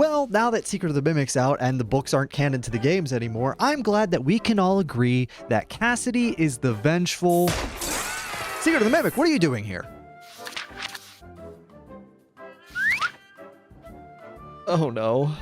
Well, now that Secret of the Mimic's out and the books aren't canon to the games anymore, I'm glad that we can all agree that Cassidy is the vengeful... Secret of the Mimic, what are you doing here? Oh no.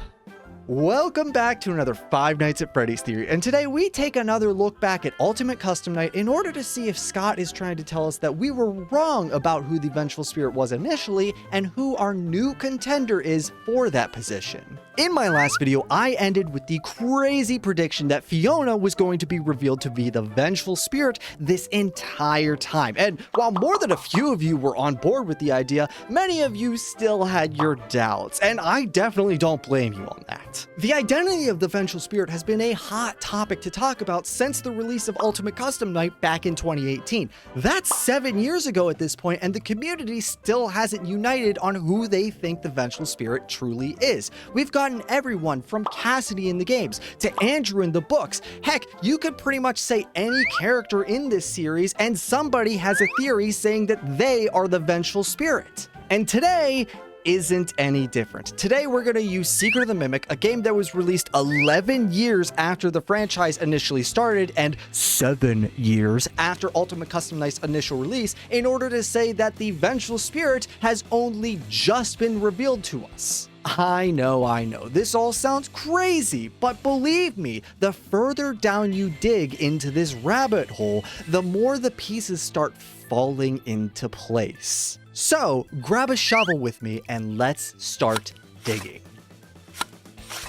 Welcome back to another Five Nights at Freddy's Theory, and today we take another look back at Ultimate Custom Night in order to see if Scott is trying to tell us that we were wrong about who the Vengeful Spirit was initially and who our new contender is for that position. In my last video, I ended with the crazy prediction that Fiona was going to be revealed to be the Vengeful Spirit this entire time, and while more than a few of you were on board with the idea, many of you still had your doubts, and I definitely don't blame you on that. The identity of the Vengeful Spirit has been a hot topic to talk about since the release of Ultimate Custom Night back in 2018. That's 7 years ago at this point, and the community still hasn't united on who they think the Vengeful Spirit truly is. We've gotten everyone from Cassidy in the games to Andrew in the books. Heck, you could pretty much say any character in this series, and somebody has a theory saying that they are the Vengeful Spirit. And today isn't any different. Today we're going to use Secret of the Mimic, a game that was released 11 years after the franchise initially started and 7 years after Ultimate Custom Night's initial release, in order to say that the Vengeful Spirit has only just been revealed to us. I know, this all sounds crazy, but believe me, the further down you dig into this rabbit hole, the more the pieces start falling into place. So, grab a shovel with me and let's start digging.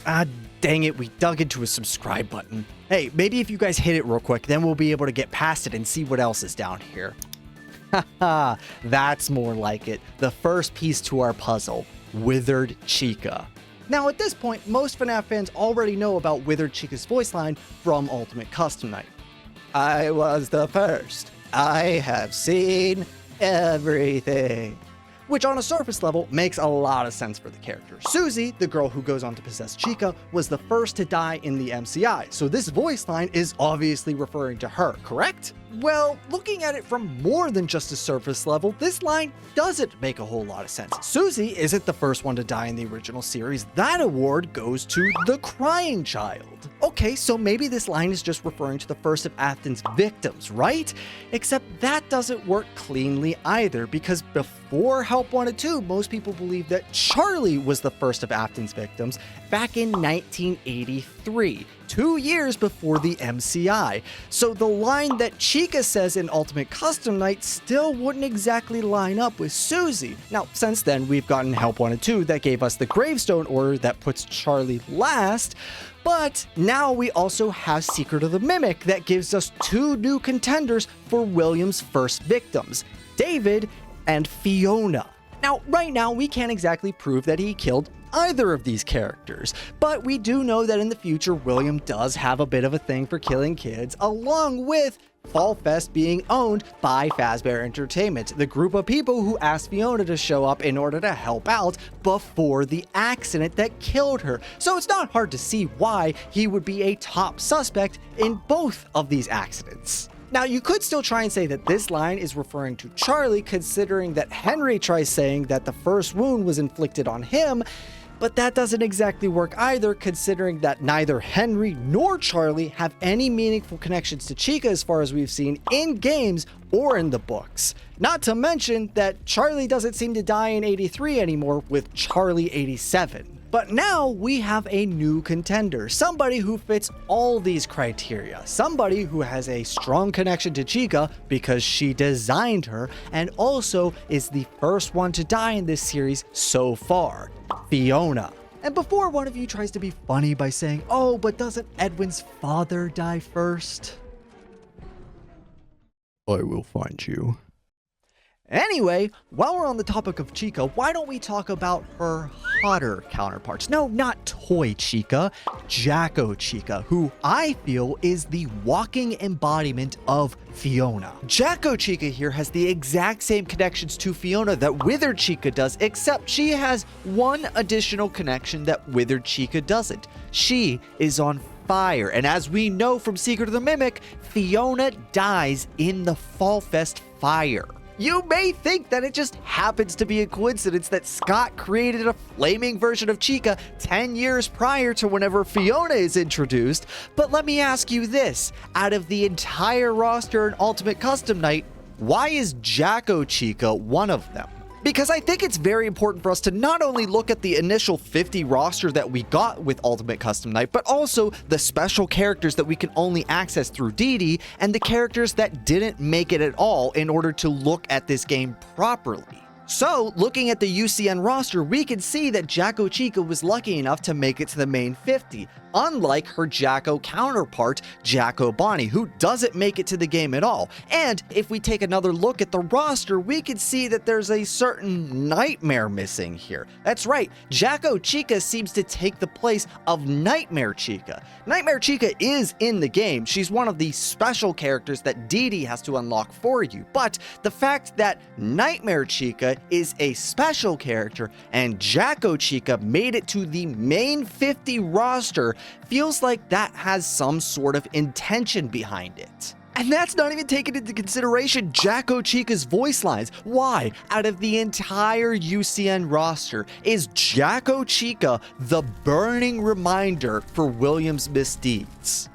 Ah, dang it, we dug into a subscribe button. Hey, maybe if you guys hit it real quick, then we'll be able to get past it and see what else is down here. Haha, that's more like it. The first piece to our puzzle, Withered Chica. Now, at this point, most FNAF fans already know about Withered Chica's voice line from Ultimate Custom Night. I was the first. I have seen everything. Which on a surface level makes a lot of sense for the character. Susie, the girl who goes on to possess Chica, was the first to die in the MCI, so this voice line is obviously referring to her, correct? Well, looking at it from more than just a surface level, this line doesn't make a whole lot of sense. Susie isn't the first one to die in the original series. That award goes to the Crying Child. Okay, so maybe this line is just referring to the first of Afton's victims, right? Except that doesn't work cleanly either, because before Help Wanted 2, most people believed that Charlie was the first of Afton's victims back in 1983, 2 years before the MCI. So the line that Chica says in Ultimate Custom Night still wouldn't exactly line up with Susie. Now, since then, we've gotten Help Wanted 2 that gave us the gravestone order that puts Charlie last, but now we also have Secret of the Mimic that gives us 2 new contenders for William's first victims, David and Fiona. Now, right now, we can't exactly prove that he killed either of these characters, but we do know that in the future, William does have a bit of a thing for killing kids, along with Fall Fest being owned by Fazbear Entertainment, the group of people who asked Fiona to show up in order to help out before the accident that killed her. So it's not hard to see why he would be a top suspect in both of these accidents. Now, you could still try and say that this line is referring to Charlie, considering that Henry tries saying that the first wound was inflicted on him, but that doesn't exactly work either, considering that neither Henry nor Charlie have any meaningful connections to Chica as far as we've seen in games or in the books. Not to mention that Charlie doesn't seem to die in 83 anymore with Charlie 87. But now we have a new contender, somebody who fits all these criteria, somebody who has a strong connection to Chica because she designed her and also is the first one to die in this series so far, Fiona. And before one of you tries to be funny by saying, oh, but doesn't Edwin's father die first? I will find you. Anyway, while we're on the topic of Chica, why don't we talk about her hotter counterparts? No, not Toy Chica, Jack-O-Chica, who I feel is the walking embodiment of Fiona. Jack-O-Chica here has the exact same connections to Fiona that Withered Chica does, except she has one additional connection that Withered Chica doesn't. She is on fire, and as we know from Secret of the Mimic, Fiona dies in the Fall Fest fire. You may think that it just happens to be a coincidence that Scott created a flaming version of Chica 10 years prior to whenever Fiona is introduced, but let me ask you this. Out of the entire roster in Ultimate Custom Night, why is Jack-O-Chica one of them? Because I think it's very important for us to not only look at the initial 50 roster that we got with Ultimate Custom Night, but also the special characters that we can only access through DD and the characters that didn't make it at all in order to look at this game properly. So, looking at the UCN roster, we can see that Jack-O-Chica was lucky enough to make it to the main 50, unlike her Jack-O counterpart, Jack-O-Bonnie, who doesn't make it to the game at all. And if we take another look at the roster, we can see that there's a certain Nightmare missing here. That's right, Jack-O-Chica seems to take the place of Nightmare Chica. Nightmare Chica is in the game. She's one of the special characters that DD has to unlock for you, but the fact that Nightmare Chica is a special character and Jack-O-Chica made it to the main 50 roster feels like that has some sort of intention behind it. And that's not even taking into consideration Jack-O-Chica's voice lines. Why, out of the entire UCN roster, is Jack-O-Chica the burning reminder for William's misdeeds?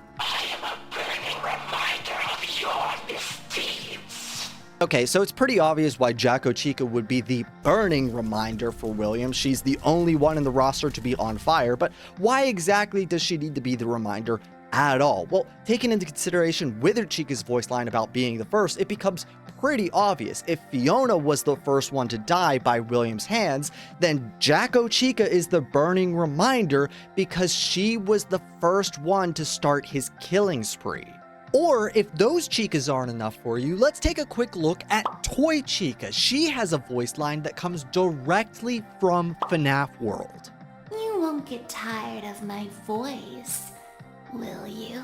Okay, so it's pretty obvious why Jack-O-Chica would be the burning reminder for William. She's the only one in the roster to be on fire, but why exactly does she need to be the reminder at all? Well, taking into consideration Withered Chica's voice line about being the first, it becomes pretty obvious. If Fiona was the first one to die by William's hands, then Jack-O-Chica is the burning reminder because she was the first one to start his killing spree. Or if those Chicas aren't enough for you, let's take a quick look at Toy Chica. She has a voice line that comes directly from FNAF World. You won't get tired of my voice, will you?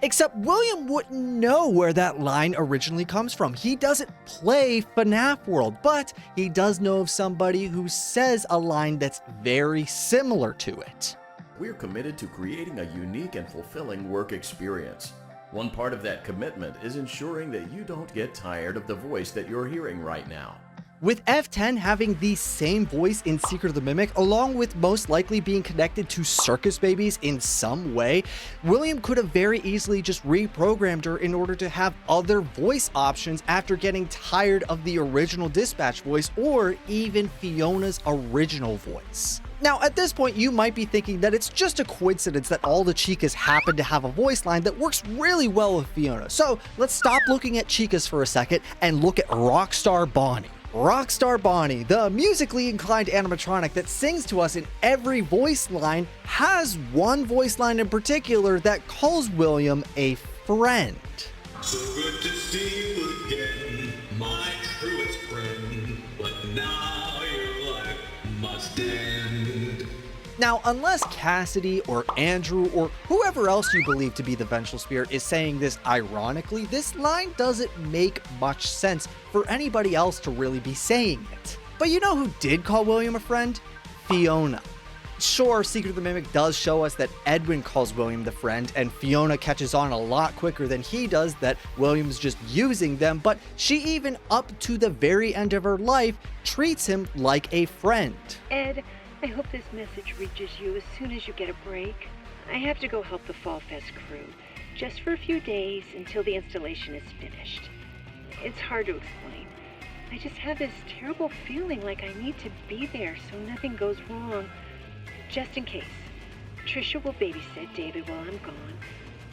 Except William wouldn't know where that line originally comes from. He doesn't play FNAF World, but he does know of somebody who says a line that's very similar to it. We're committed to creating a unique and fulfilling work experience. One part of that commitment is ensuring that you don't get tired of the voice that you're hearing right now. With F10 having the same voice in Secret of the Mimic, along with most likely being connected to Circus Babies in some way, William could have very easily just reprogrammed her in order to have other voice options after getting tired of the original Dispatch voice or even Fiona's original voice. Now, at this point, you might be thinking that it's just a coincidence that all the Chicas happen to have a voice line that works really well with Fiona. So let's stop looking at Chicas for a second and look at Rockstar Bonnie. Rockstar Bonnie, the musically inclined animatronic that sings to us in every voice line, has one voice line in particular that calls William a friend. So good to see you again, my truest friend, but now your life must end. Now, unless Cassidy or Andrew or whoever else you believe to be the Vengeful Spirit is saying this ironically, this line doesn't make much sense for anybody else to really be saying it. But you know who did call William a friend? Fiona. Sure, Secret of the Mimic does show us that Edwin calls William the friend, and Fiona catches on a lot quicker than he does that William's just using them, but she even up to the very end of her life treats him like a friend. Ed, I hope this message reaches you as soon as you get a break. I have to go help the Fall Fest crew, just for a few days until the installation is finished. It's hard to explain. I just have this terrible feeling like I need to be there so nothing goes wrong. Just in case. Trisha will babysit David while I'm gone.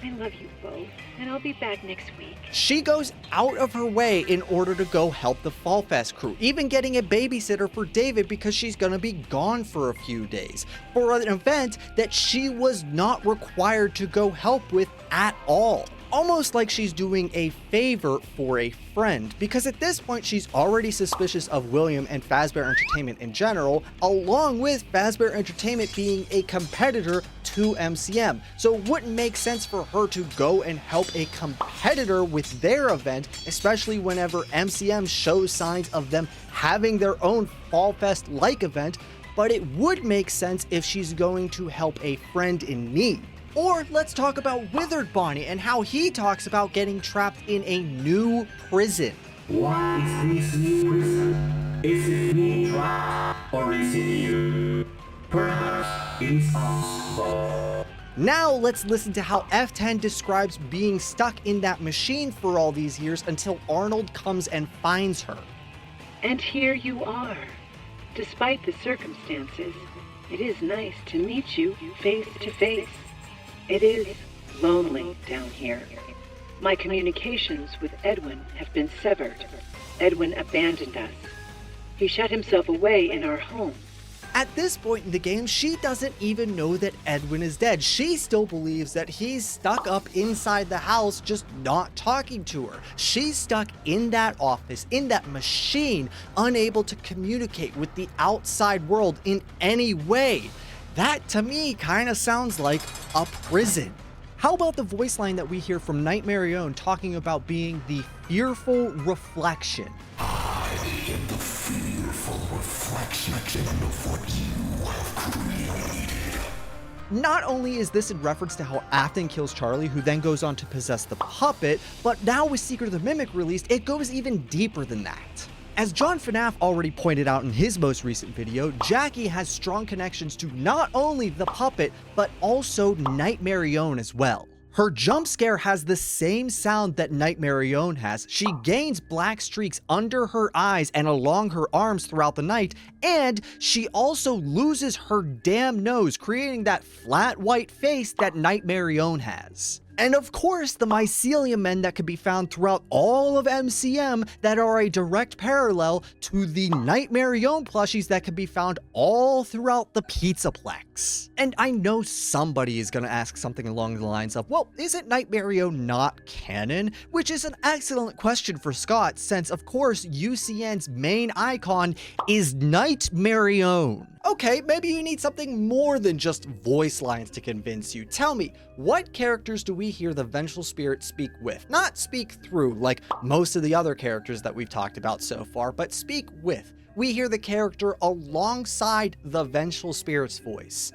I love you both, and I'll be back next week. She goes out of her way in order to go help the Fall Fest crew, even getting a babysitter for David because she's gonna be gone for a few days, for an event that she was not required to go help with at all. Almost like she's doing a favor for a friend, because at this point she's already suspicious of William and Fazbear Entertainment in general, along with Fazbear Entertainment being a competitor to MCM. So it wouldn't make sense for her to go and help a competitor with their event, especially whenever MCM shows signs of them having their own Fall Fest-like event, but it would make sense if she's going to help a friend in need. Or let's talk about Withered Bonnie and how he talks about getting trapped in a new prison. What is this new prison? Is it me trapped, or is it you? Perhaps it is us both. Now let's listen to how F10 describes being stuck in that machine for all these years until Arnold comes and finds her. And here you are. Despite the circumstances, it is nice to meet you face to face. It is lonely down here. My communications with Edwin have been severed. Edwin abandoned us. He shut himself away in our home. At this point in the game, she doesn't even know that Edwin is dead. She still believes that he's stuck up inside the house, just not talking to her. She's stuck in that office, in that machine, unable to communicate with the outside world in any way. That, to me, kind of sounds like a prison. How about the voice line that we hear from Nightmarione talking about being the fearful reflection? I am the fearful reflection of what you have created. Not only is this in reference to how Afton kills Charlie, who then goes on to possess the puppet, but now with Secret of the Mimic released, it goes even deeper than that. As John FNAF already pointed out in his most recent video, Jackie has strong connections to not only the puppet, but also Nightmarione as well. Her jump scare has the same sound that Nightmarione has. She gains black streaks under her eyes and along her arms throughout the night, and she also loses her damn nose, creating that flat white face that Nightmarione has. And of course, the mycelium men that can be found throughout all of MCM that are a direct parallel to the Nightmarione plushies that can be found all throughout the Pizzaplex. And I know somebody is going to ask something along the lines of, well, isn't Nightmarione not canon? Which is an excellent question for Scott, since of course UCN's main icon is Nightmarione. Okay, maybe you need something more than just voice lines to convince you. Tell me, what characters do we hear the Vengeful Spirit speak with? Not speak through, like most of the other characters that we've talked about so far, but speak with. We hear the character alongside the Vengeful Spirit's voice.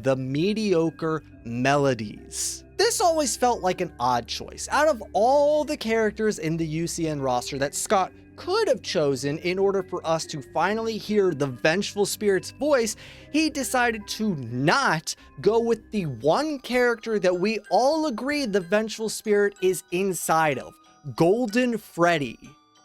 The mediocre melodies. This always felt like an odd choice. Out of all the characters in the UCN roster that Scott could have chosen in order for us to finally hear the Vengeful Spirit's voice, he decided to not go with the one character that we all agree the Vengeful Spirit is inside of, Golden Freddy.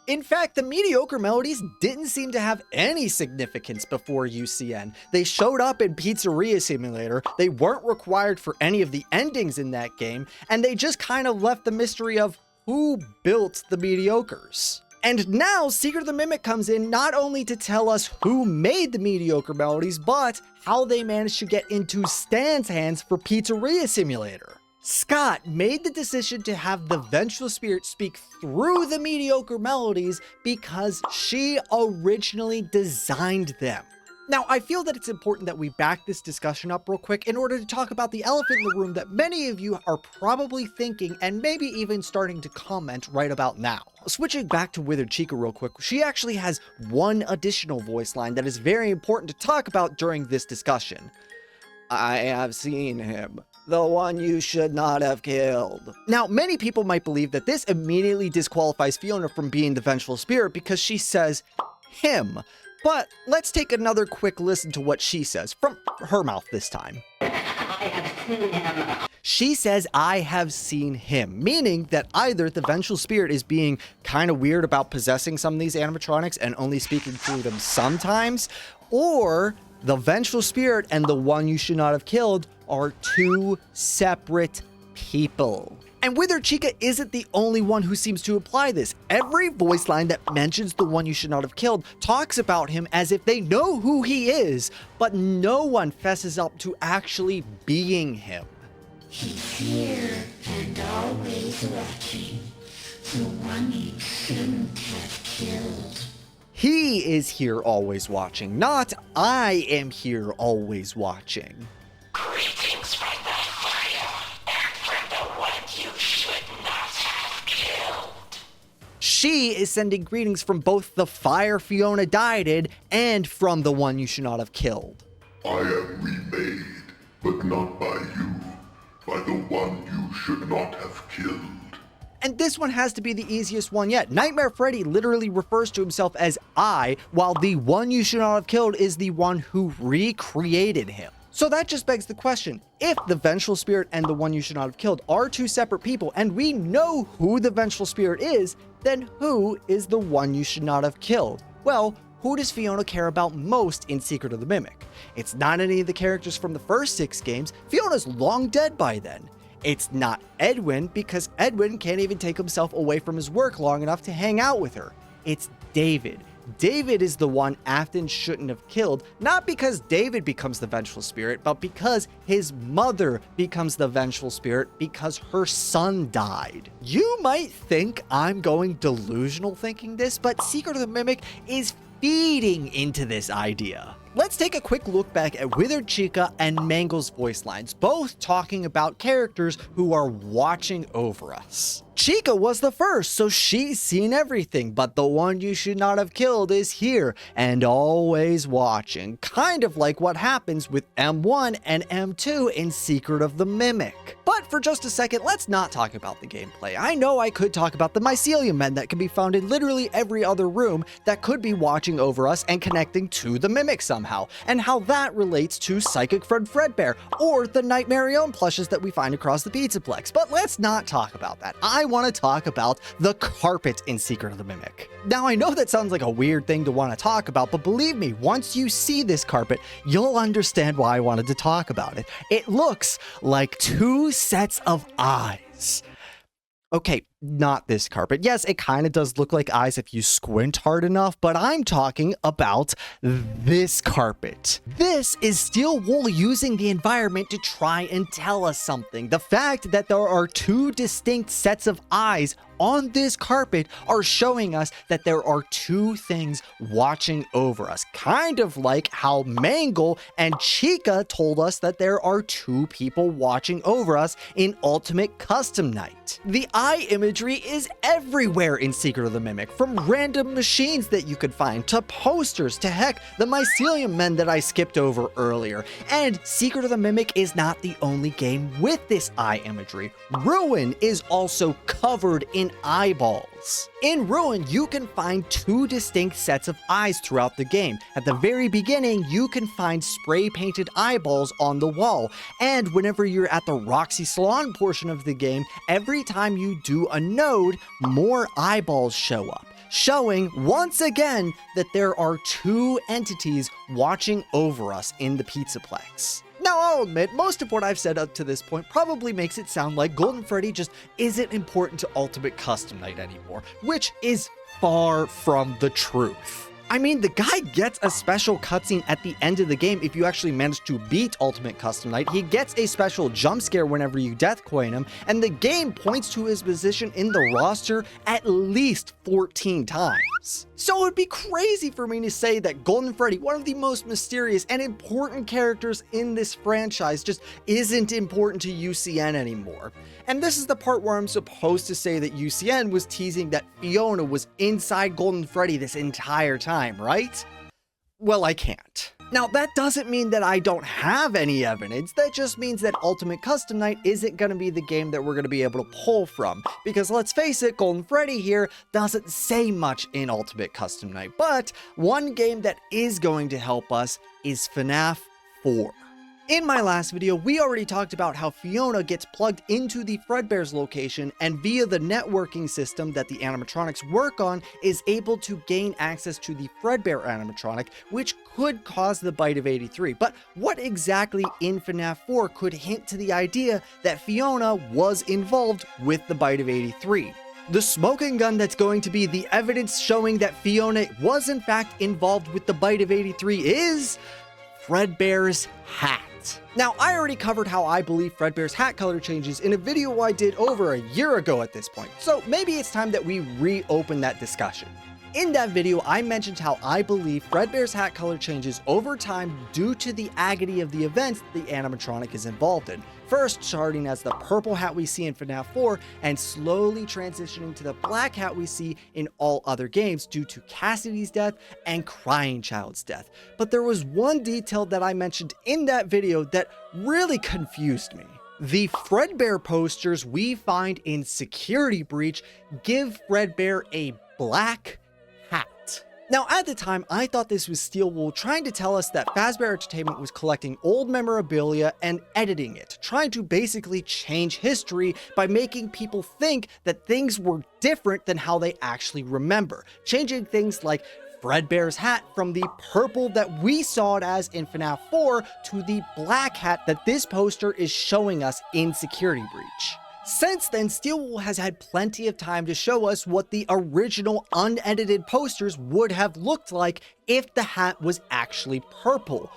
In fact, the mediocre melodies didn't seem to have any significance before UCN. They showed up in Pizzeria Simulator, they weren't required for any of the endings in that game, and they just kind of left the mystery of who built the mediocres. And now Secret of the Mimic comes in not only to tell us who made the mediocre melodies, but how they managed to get into Stan's hands for Pizzeria Simulator. Scott made the decision to have the Vengeful Spirit speak through the mediocre melodies because she originally designed them. Now, I feel that it's important that we back this discussion up real quick in order to talk about the elephant in the room that many of you are probably thinking and maybe even starting to comment right about now. Switching back to Withered Chica real quick, she actually has one additional voice line that is very important to talk about during this discussion. I have seen him. The one you should not have killed. Now, many people might believe that this immediately disqualifies Fiona from being the Vengeful Spirit because she says him. But let's take another quick listen to what she says, from her mouth this time. I have seen him. She says, I have seen him, meaning that either the Vengeful Spirit is being kind of weird about possessing some of these animatronics and only speaking through them sometimes, or the Vengeful Spirit and the one you should not have killed are two separate people. And Withered Chica isn't the only one who seems to apply this. Every voice line that mentions the one you should not have killed talks about him as if they know who he is, but no one fesses up to actually being him. He's here and always watching. The one you shouldn't have killed. He is here always watching, not I am here always watching. Greetings from the fire and from the one you should not have killed. She is sending greetings from both the fire Fiona died in and from the one you should not have killed. I am remade, but not by you, by the one you should not have killed. And this one has to be the easiest one yet. Nightmare Freddy literally refers to himself as I, while the one you should not have killed is the one who recreated him. So that just begs the question, if the Vengeful Spirit and the one you should not have killed are two separate people, and we know who the Vengeful Spirit is, then who is the one you should not have killed? Well, who does Fiona care about most in Secret of the Mimic? It's not any of the characters from the first 6 games. Fiona's long dead by then. It's not Edwin, because Edwin can't even take himself away from his work long enough to hang out with her. It's David. David is the one Afton shouldn't have killed, not because David becomes the Vengeful Spirit, but because his mother becomes the Vengeful Spirit because her son died. You might think I'm going delusional thinking this, but Secret of the Mimic is feeding into this idea. Let's take a quick look back at Withered Chica and Mangle's voice lines, both talking about characters who are watching over us. Chica was the first, so she's seen everything, but the one you should not have killed is here and always watching, kind of like what happens with M1 and M2 in Secret of the Mimic. But for just a second, let's not talk about the gameplay. I know I could talk about the mycelium men that can be found in literally every other room that could be watching over us and connecting to the Mimic somehow, and how that relates to Psychic Fredbear or the Nightmarione plushes that we find across the Pizzaplex. But let's not talk about that. I want to talk about the carpet in Secret of the Mimic. Now, I know that sounds like a weird thing to want to talk about, but believe me, once you see this carpet, you'll understand why I wanted to talk about it. It looks like 2 sets of eyes. Okay, not this carpet. Yes, it kind of does look like eyes if you squint hard enough, but I'm talking about this carpet. This is steel wool using the environment to try and tell us something. The fact that there are 2 distinct sets of eyes on this carpet are showing us that there are 2 things watching over us. Kind of like how Mangle and Chica told us that there are 2 people watching over us in Ultimate Custom Night. The eye imagery is everywhere in Secret of the Mimic, from random machines that you could find, to posters, to heck, the mycelium men that I skipped over earlier. And Secret of the Mimic is not the only game with this eye imagery. Ruin is also covered in eyeballs. In Ruin, you can find 2 distinct sets of eyes throughout the game. At the very beginning, you can find spray-painted eyeballs on the wall, and whenever you're at the Roxy Salon portion of the game, every time you do a node, more eyeballs show up, showing once again that there are 2 entities watching over us in the Pizzaplex. Now, I'll admit, most of what I've said up to this point probably makes it sound like Golden Freddy just isn't important to Ultimate Custom Night anymore, which is far from the truth. I mean, the guy gets a special cutscene at the end of the game if you actually manage to beat Ultimate Custom Night. He gets a special jump scare whenever you death coin him, and the game points to his position in the roster at least 14 times. So it would be crazy for me to say that Golden Freddy, one of the most mysterious and important characters in this franchise, just isn't important to UCN anymore. And this is the part where I'm supposed to say that UCN was teasing that Fiona was inside Golden Freddy this entire time, right? Well, I can't. Now, that doesn't mean that I don't have any evidence. That just means that Ultimate Custom Night isn't going to be the game that we're going to be able to pull from. Because let's face it, Golden Freddy here doesn't say much in Ultimate Custom Night. But one game that is going to help us is FNAF 4. In my last video, we already talked about how Fiona gets plugged into the Fredbear's location, and via the networking system that the animatronics work on, is able to gain access to the Fredbear animatronic, which could cause the bite of 83. But what exactly in FNAF 4 could hint to the idea that Fiona was involved with the bite of 83? The smoking gun that's going to be the evidence showing that Fiona was in fact involved with the bite of 83 is Fredbear's hat. Now, I already covered how I believe Fredbear's hat color changes in a video I did over a year ago at this point, so maybe it's time that we reopen that discussion. In that video, I mentioned how I believe Fredbear's hat color changes over time due to the agony of the events the animatronic is involved in. First starting as the purple hat we see in FNAF 4 and slowly transitioning to the black hat we see in all other games due to Cassidy's death and Crying Child's death. But there was one detail that I mentioned in that video that really confused me. The Fredbear posters we find in Security Breach give Fredbear a black hat. Now, at the time, I thought this was Steelwool trying to tell us that Fazbear Entertainment was collecting old memorabilia and editing it, trying to basically change history by making people think that things were different than how they actually remember, changing things like Fredbear's hat from the purple that we saw it as in FNAF 4 to the black hat that this poster is showing us in Security Breach. Since then, Steelwool has had plenty of time to show us what the original unedited posters would have looked like if the hat was actually purple.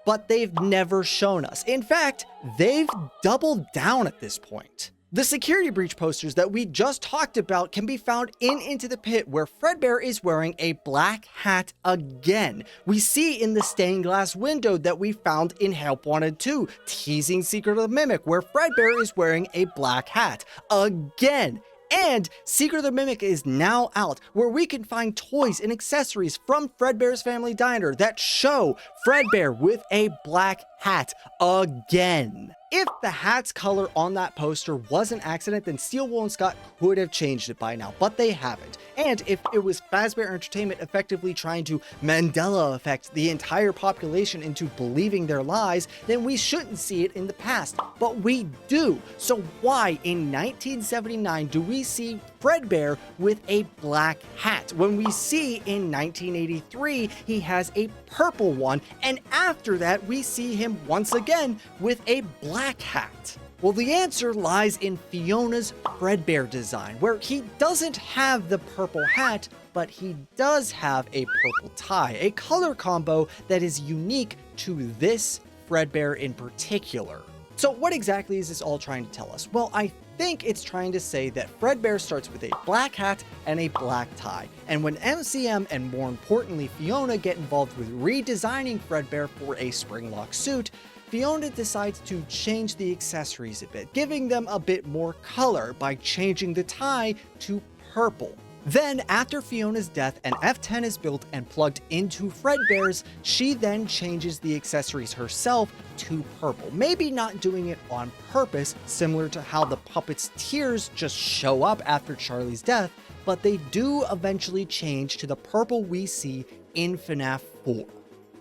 But they've never shown us. In fact, they've doubled down at this point. The Security Breach posters that we just talked about can be found in Into the Pit, where Fredbear is wearing a black hat again. We see in the stained glass window that we found in Help Wanted 2, teasing Secret of the Mimic, where Fredbear is wearing a black hat again. And Secret of the Mimic is now out, where we can find toys and accessories from Fredbear's Family Diner that show Fredbear with a black hat again. If the hat's color on that poster was an accident, then Steelwool and Scott could have changed it by now, but they haven't. And if it was Fazbear Entertainment effectively trying to Mandela effect the entire population into believing their lies, then we shouldn't see it in the past, but we do. So why in 1979 do we see Fredbear with a black hat when we see in 1983 he has a purple one, and after that we see him once again with a black hat? Well, the answer lies in Fiona's Fredbear design, where he doesn't have the purple hat, but he does have a purple tie, a color combo that is unique to this Fredbear in particular. So what exactly is this all trying to tell us? Well, I think it's trying to say that Fredbear starts with a black hat and a black tie, and when MCM and more importantly Fiona get involved with redesigning Fredbear for a springlock suit, Fiona decides to change the accessories a bit, giving them a bit more color by changing the tie to purple. Then, after Fiona's death and F10 is built and plugged into Fredbear's, she then changes the accessories herself to purple. Maybe not doing it on purpose, similar to how the puppet's tears just show up after Charlie's death, but they do eventually change to the purple we see in FNAF 4.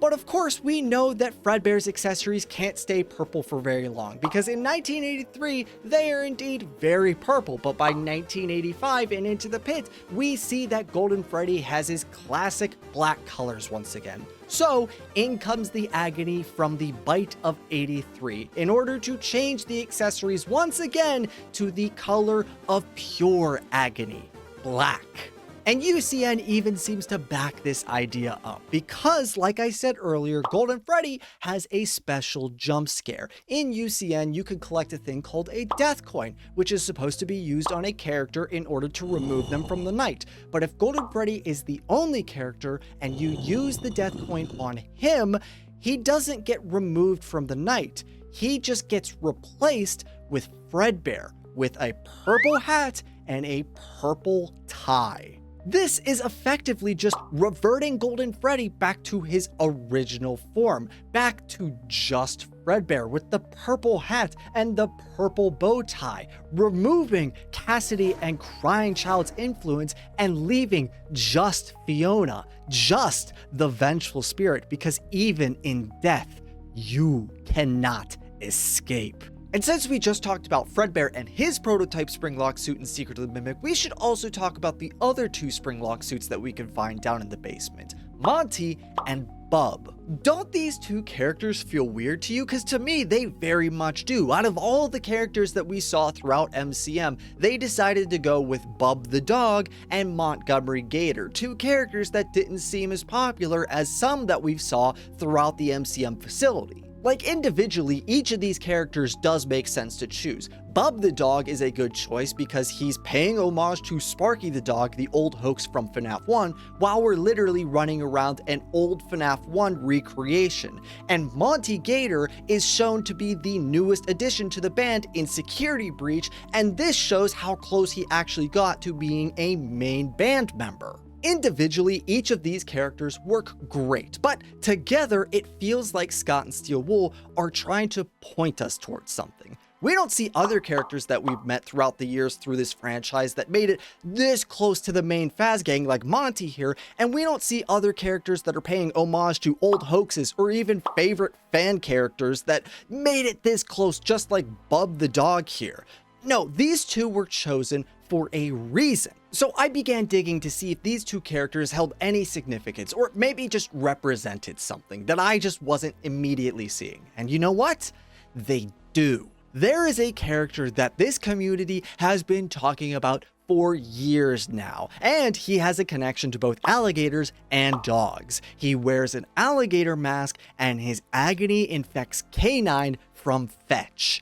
But of course, we know that Fredbear's accessories can't stay purple for very long, because in 1983, they are indeed very purple, but by 1985 and Into the Pit, we see that Golden Freddy has his classic black colors once again. So, in comes the agony from the Bite of 83, in order to change the accessories once again to the color of pure agony, black. And UCN even seems to back this idea up because, like I said earlier, Golden Freddy has a special jump scare. In UCN, you can collect a thing called a death coin, which is supposed to be used on a character in order to remove them from the night. But if Golden Freddy is the only character and you use the death coin on him, he doesn't get removed from the night. He just gets replaced with Fredbear, with a purple hat and a purple tie. This is effectively just reverting Golden Freddy back to his original form, back to just Fredbear with the purple hat and the purple bow tie, removing Cassidy and Crying Child's influence and leaving just Fiona, just the Vengeful Spirit, because even in death, you cannot escape. And since we just talked about Fredbear and his prototype Springlock suit in Secret of the Mimic, we should also talk about the other two Springlock suits that we can find down in the basement, Monty and Bub. Don't these two characters feel weird to you? Because to me, they very much do. Out of all the characters that we saw throughout MCM, they decided to go with Bub the dog and Montgomery Gator, two characters that didn't seem as popular as some that we saw throughout the MCM facility. Like, individually, each of these characters does make sense to choose. Bub the dog is a good choice because he's paying homage to Sparky the dog, the old hoax from FNAF 1, while we're literally running around an old FNAF 1 recreation. And Monty Gator is shown to be the newest addition to the band in Security Breach, and this shows how close he actually got to being a main band member. Individually, each of these characters work great, but together it feels like Scott and Steel Wool are trying to point us towards something. We don't see other characters that we've met throughout the years through this franchise that made it this close to the main Faz gang like Monty here, and we don't see other characters that are paying homage to old hoaxes or even favorite fan characters that made it this close, just like Bub the dog here. No, these two were chosen for a reason. So I began digging to see if these two characters held any significance or maybe just represented something that I just wasn't immediately seeing. And you know what? They do. There is a character that this community has been talking about for years now, and he has a connection to both alligators and dogs. He wears an alligator mask, and his agony infects K9 from Fetch.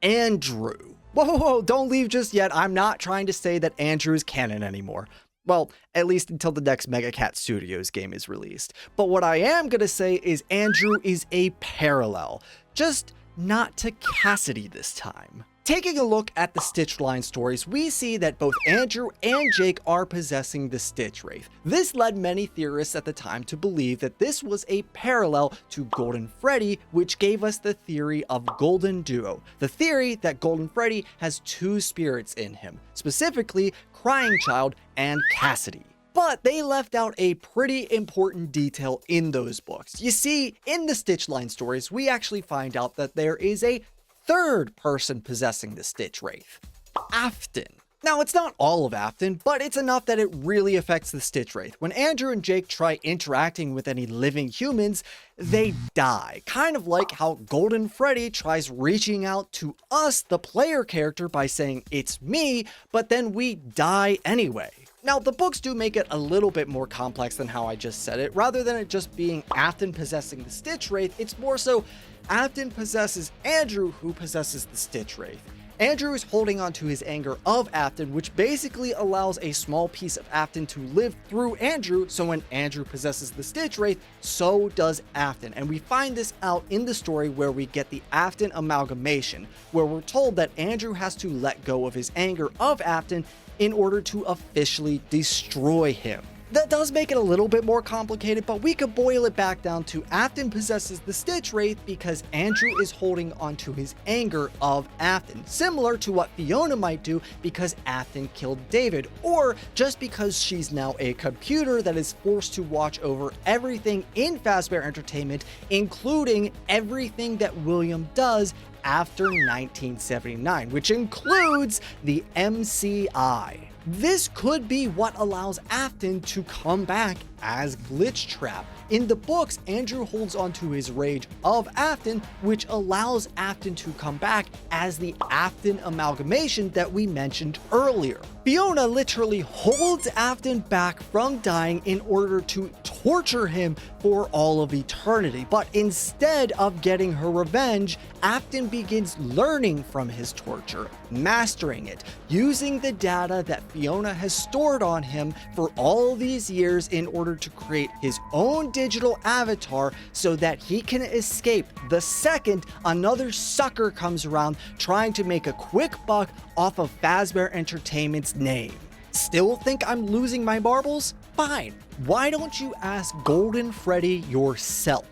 Andrew. Whoa, don't leave just yet. I'm not trying to say that Andrew is canon anymore. Well, at least until the next Mega Cat Studios game is released. But what I am gonna say is Andrew is a parallel. Just not to Cassidy this time. Taking a look at the Stitch line stories, we see that both Andrew and Jake are possessing the Stitch Wraith. This led many theorists at the time to believe that this was a parallel to Golden Freddy, which gave us the theory of Golden Duo. The theory that Golden Freddy has two spirits in him, specifically Crying Child and Cassidy. But they left out a pretty important detail in those books. You see, in the Stitch line stories, we actually find out that there is a third person possessing the Stitch Wraith, Afton. Now, it's not all of Afton, but it's enough that it really affects the Stitch Wraith. When Andrew and Jake try interacting with any living humans, they die. Kind of like how Golden Freddy tries reaching out to us, the player character, by saying, "It's me," but then we die anyway. Now, the books do make it a little bit more complex than how I just said it. Rather than it just being Afton possessing the Stitch Wraith, it's more so Afton possesses Andrew, who possesses the Stitch Wraith. Andrew is holding on to his anger of Afton, which basically allows a small piece of Afton to live through Andrew, so when Andrew possesses the Stitch Wraith, so does Afton. And we find this out in the story where we get the Afton amalgamation, where we're told that Andrew has to let go of his anger of Afton in order to officially destroy him. That does make it a little bit more complicated, but we could boil it back down to Afton possesses the Stitch Wraith because Andrew is holding onto his anger of Afton, similar to what Fiona might do because Afton killed David, or just because she's now a computer that is forced to watch over everything in Fazbear Entertainment, including everything that William does after 1979, which includes the MCI. This could be what allows Afton to come back as Glitchtrap. In the books, Andrew holds onto his rage of Afton, which allows Afton to come back as the Afton amalgamation that we mentioned earlier. Fiona literally holds Afton back from dying in order to torture him for all of eternity. But instead of getting her revenge, Afton begins learning from his torture, mastering it, using the data that Fiona has stored on him for all these years in order to create his own digital avatar so that he can escape the second another sucker comes around trying to make a quick buck off of Fazbear Entertainment's name. Still think I'm losing my marbles? Fine. Why don't you ask Golden Freddy yourself?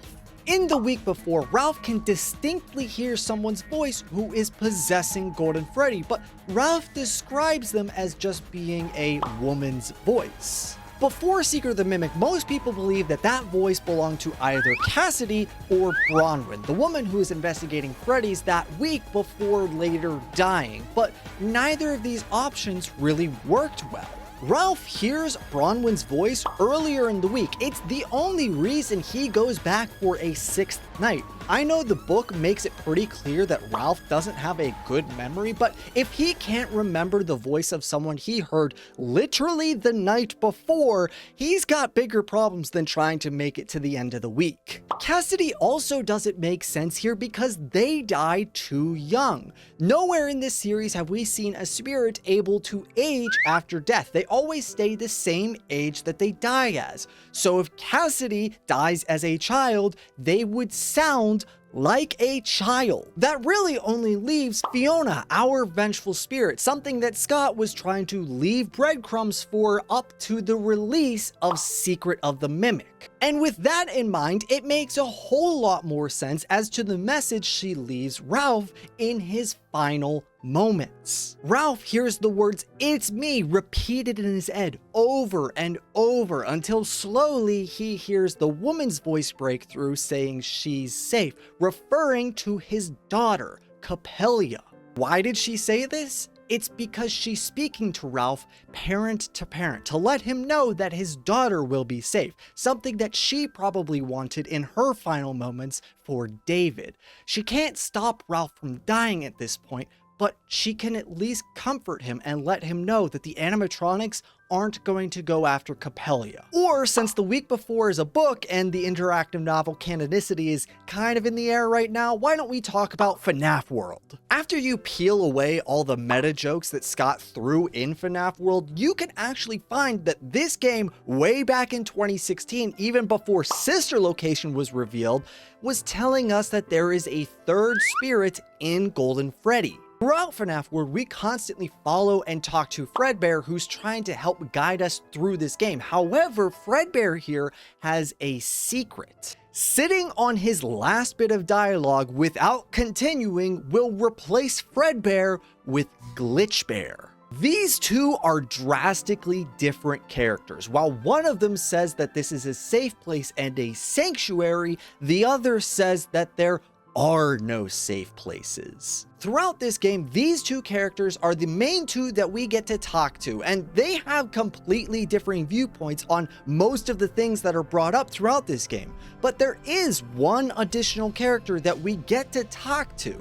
In the week before, Ralph can distinctly hear someone's voice who is possessing Golden Freddy, but Ralph describes them as just being a woman's voice. Before Secret of the Mimic, most people believe that that voice belonged to either Cassidy or Bronwyn, the woman who is investigating Freddy's that week before later dying, but neither of these options really worked well. Ralph hears Bronwyn's voice earlier in the week. It's the only reason he goes back for a sixth night. I know the book makes it pretty clear that Ralph doesn't have a good memory, but if he can't remember the voice of someone he heard literally the night before, he's got bigger problems than trying to make it to the end of the week. Cassidy also doesn't make sense here because they died too young. Nowhere in this series have we seen a spirit able to age after death. They always stay the same age that they die as. So if Cassidy dies as a child, they would sound like a child. That really only leaves Fiona, our vengeful spirit, something that Scott was trying to leave breadcrumbs for up to the release of Secret of the Mimic. And with that in mind, it makes a whole lot more sense as to the message she leaves Ralph in his final moments. Ralph hears the words "it's me" repeated in his head over and over until slowly he hears the woman's voice break through saying she's safe, referring to his daughter, Capella. Why did she say this? It's because she's speaking to Ralph parent to parent to let him know that his daughter will be safe, something that she probably wanted in her final moments for David. She can't stop Ralph from dying at this point, but she can at least comfort him and let him know that the animatronics aren't going to go after Capella. Or, since the week before is a book and the interactive novel canonicity is kind of in the air right now, why don't we talk about FNAF World? After you peel away all the meta jokes that Scott threw in FNAF World, you can actually find that this game, way back in 2016, even before Sister Location was revealed, was telling us that there is a third spirit in Golden Freddy. Throughout FNAF World, we constantly follow and talk to Fredbear, who's trying to help guide us through this game. However, Fredbear here has a secret. Sitting on his last bit of dialogue without continuing will replace Fredbear with Glitchbear. These two are drastically different characters. While one of them says that this is a safe place and a sanctuary, the other says that there are no safe places. Throughout this game, these two characters are the main two that we get to talk to, and they have completely differing viewpoints on most of the things that are brought up throughout this game. But there is one additional character that we get to talk to: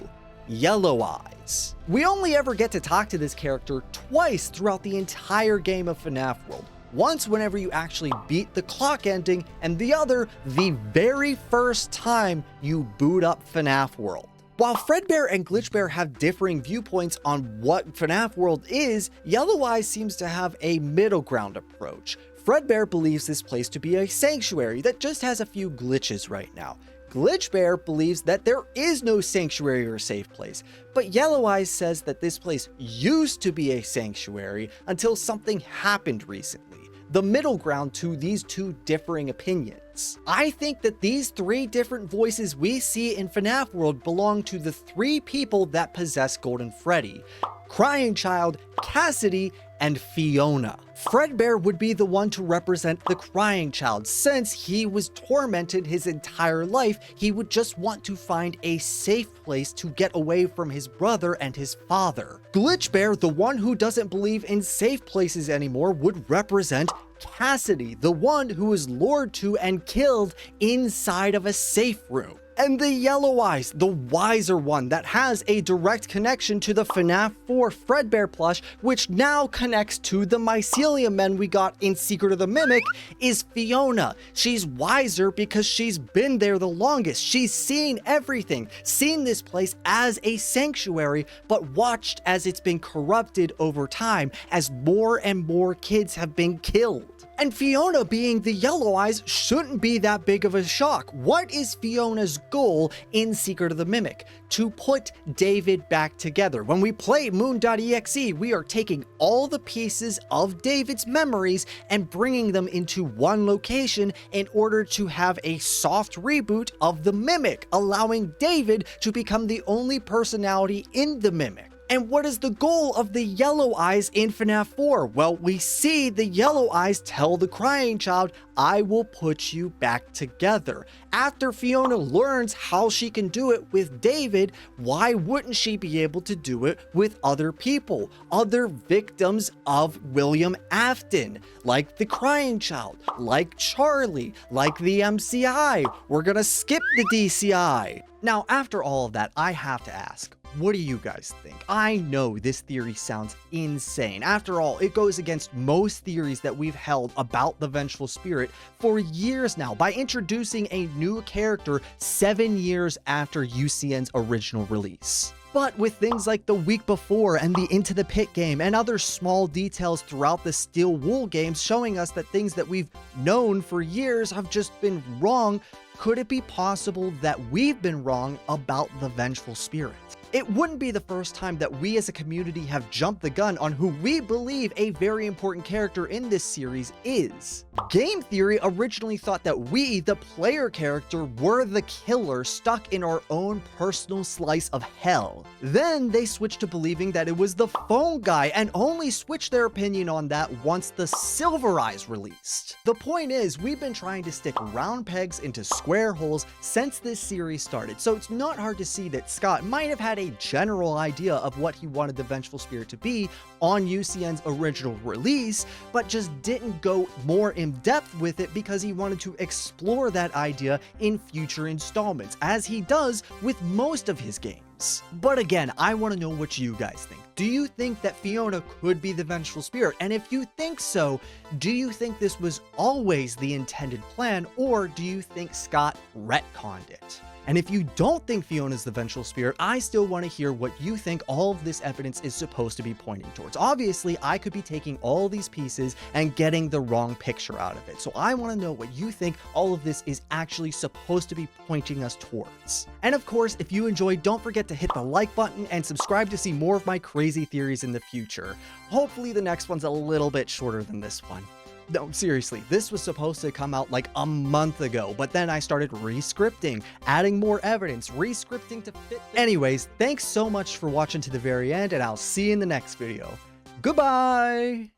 Yellow Eyes. We only ever get to talk to this character twice throughout the entire game of FNAF World. Once whenever you actually beat the clock ending, and the other the very first time you boot up FNAF World. While Fredbear and Glitchbear have differing viewpoints on what FNAF World is, Yellow Eyes seems to have a middle ground approach. Fredbear believes this place to be a sanctuary that just has a few glitches right now. Glitchbear believes that there is no sanctuary or safe place, but Yellow Eyes says that this place used to be a sanctuary until something happened recently. The middle ground to these two differing opinions. I think that these three different voices we see in FNAF World belong to the three people that possess Golden Freddy: Crying Child, Cassidy, and Fiona. Fredbear would be the one to represent the Crying Child. Since he was tormented his entire life, he would just want to find a safe place to get away from his brother and his father. Glitchbear, the one who doesn't believe in safe places anymore, would represent Cassidy, the one who was lured to and killed inside of a safe room. And the Yellow Eyes, the wiser one that has a direct connection to the FNAF 4 Fredbear plush, which now connects to the mycelium men we got in Secret of the Mimic, is Fiona. She's wiser because she's been there the longest. She's seen everything, seen this place as a sanctuary, but watched as it's been corrupted over time as more and more kids have been killed. And Fiona being the Yellow Eyes shouldn't be that big of a shock. What is Fiona's goal in Secret of the Mimic? To put David back together. When we play Moon.exe, we are taking all the pieces of David's memories and bringing them into one location in order to have a soft reboot of the Mimic, allowing David to become the only personality in the Mimic. And what is the goal of the Yellow Eyes in FNAF 4? Well, we see the Yellow Eyes tell the Crying Child, "I will put you back together." After Fiona learns how she can do it with David, why wouldn't she be able to do it with other people? Other victims of William Afton, like the Crying Child, like Charlie, like the MCI. We're gonna skip the DCI. Now, after all of that, I have to ask, What do you guys think? I know this theory sounds insane. After all, it goes against most theories that we've held about the Vengeful Spirit for years now by introducing a new character 7 years after UCN's original release. But with things like the week before and the Into the Pit game and other small details throughout the Steel Wool games showing us that things that we've known for years have just been wrong, could it be possible that we've been wrong about the Vengeful Spirit? It wouldn't be the first time that we as a community have jumped the gun on who we believe a very important character in this series is. Game Theory originally thought that we, the player character, were the killer stuck in our own personal slice of hell. Then they switched to believing that it was the phone guy and only switched their opinion on that once the Silver Eyes released. The point is, we've been trying to stick round pegs into square holes since this series started, so it's not hard to see that Scott might have had a general idea of what he wanted the Vengeful Spirit to be on UCN's original release, but just didn't go more in depth with it because he wanted to explore that idea in future installments, as he does with most of his games. But again, I want to know what you guys think. Do you think that Fiona could be the Vengeful Spirit? And if you think so, do you think this was always the intended plan, or do you think Scott retconned it? And if you don't think Fiona's the Vengeful Spirit, I still want to hear what you think all of this evidence is supposed to be pointing towards. Obviously, I could be taking all these pieces and getting the wrong picture out of it. So I want to know what you think all of this is actually supposed to be pointing us towards. And of course, if you enjoyed, don't forget to hit the like button and subscribe to see more of my crazy theories in the future. Hopefully the next one's a little bit shorter than this one. No, seriously, this was supposed to come out like a month ago, but then I started re-scripting, adding more evidence, re-scripting to fit. Anyways, thanks so much for watching to the very end, and I'll see you in the next video. Goodbye!